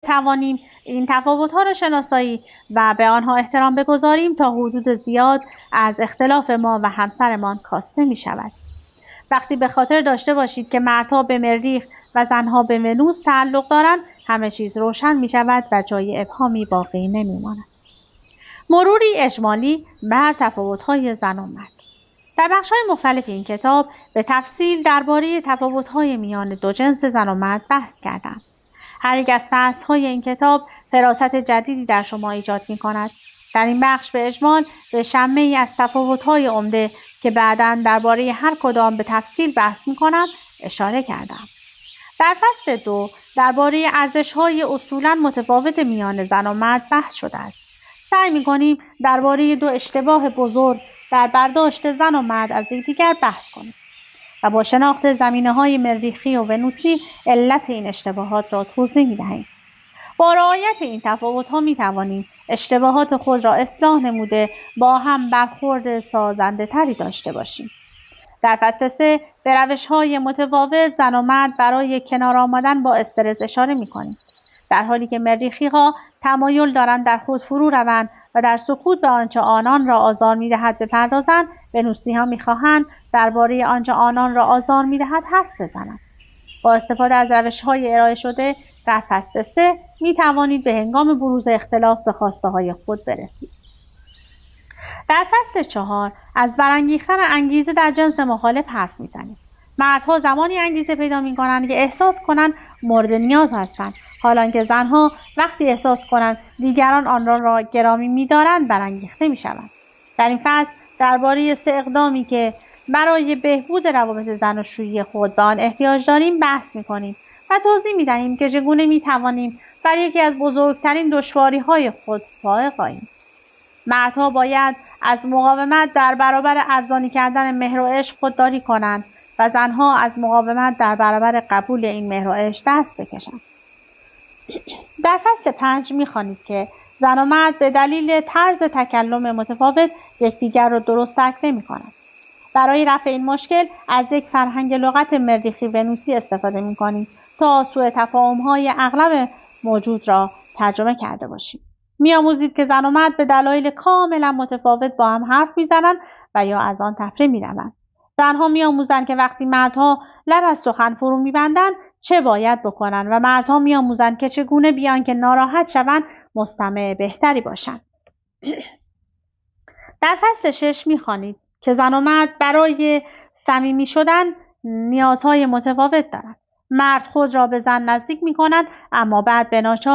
توانیم این تفاوت‌ها را شناسایی و به آنها احترام بگذاریم تا حدود زیاد از اختلاف ما و همسرمان کاسته می‌شود. وقتی به خاطر داشته باشید که مردها به مریخ و زنها به ونوس تعلق دارند، همه چیز روشن می‌شود و جای ابهامی باقی نمی‌ماند. مروری اجمالی بر تفاوت‌های زن و مرد. در بخش‌های مختلف این کتاب به تفصیل درباره تفاوت‌های میان دو جنس زن و مرد بحث کردم. هر یک از فصل‌های این کتاب فراست جدیدی در شما ایجاد می‌کند. در این بخش به اجمال به شمه‌ای از تفاوت‌های عمده که بعداً درباره هر کدام به تفصیل بحث می‌کنم اشاره کردم. در فصل 2 درباره ارزش‌های اصولاً متفاوت میان زن و مرد بحث شده است. سعی می‌کنیم درباره دو اشتباه بزرگ در برداشت زن و مرد از یکدیگر بحث کنیم و با شناخت زمینه‌های مریخی و ونوسی علت این اشتباهات را توضیح می‌دهیم. با رعایت این تفاوت‌ها می‌توانیم اشتباهات خود را اصلاح نموده با هم برخورد سازنده‌تری داشته باشیم. در فصل 3 به روش‌های متفاوت زن و مرد برای کنار آمدن با استرس اشاره می‌کنیم. در حالی که مریخی‌ها تمایل دارند در خود فرو روند و در سکوت به آنچه آنان را آزار می‌دهد بپردازند، ونوسی‌ها می‌خواهند درباره آنچه آنان را آزار می‌دهد حرف بزنند. با استفاده از روش‌های ارائه شده در فصل 3 می‌توانید به هنگام بروز اختلاف به خواسته‌های خود برسید. در فصل 4 از برانگیختن انگیزه در جنس مخالف حرف می‌زنیم. مردها زمانی انگیزه پیدا می‌کنند که احساس کنند مورد نیاز هستند، حالانکه زنها وقتی احساس کنند دیگران آن را گرامی می‌دارند برانگیخته می‌شوند. در این فصل درباره 3 اقدامی که برای بهبود روابط زناشویی خود به آن احتیاج داریم بحث می‌کنیم و توضیح می‌دهیم که چگونه می‌توانیم بر یکی از بزرگترین دشواری‌های خود فائق آییم. مردها باید از مقاومت در برابر ارزانی کردن مهر و عشق خودداری کنند و زنها از مقاومت در برابر قبول این مهر و عشق دست بکشند. در فصل 5 می‌خوانید که زن و مرد به دلیل طرز تکلم متفاوت یکدیگر را درست درک نمی‌کنند. برای رفع این مشکل از یک فرهنگ لغت مریخی ونوسی استفاده می‌کنیم تا سوء تفاهم‌های اغلب موجود را ترجمه کرده باشیم. می‌آموزید که زن و مرد به دلایل کاملا متفاوت با هم حرف می‌زنند و یا از آن تفره می‌روند. زنها می‌آموزند که وقتی مردها لب از سخن فرو می‌بندند چه باید بکنند و مردها می‌آموزند که چگونه بیان که ناراحت شوند مستمع بهتری باشند. در فصل 6 می‌خوانید که زن و مرد برای صمیمی شدن نیازهای متفاوت دارند. مرد خود را به زن نزدیک می‌کند اما بعد به ناچار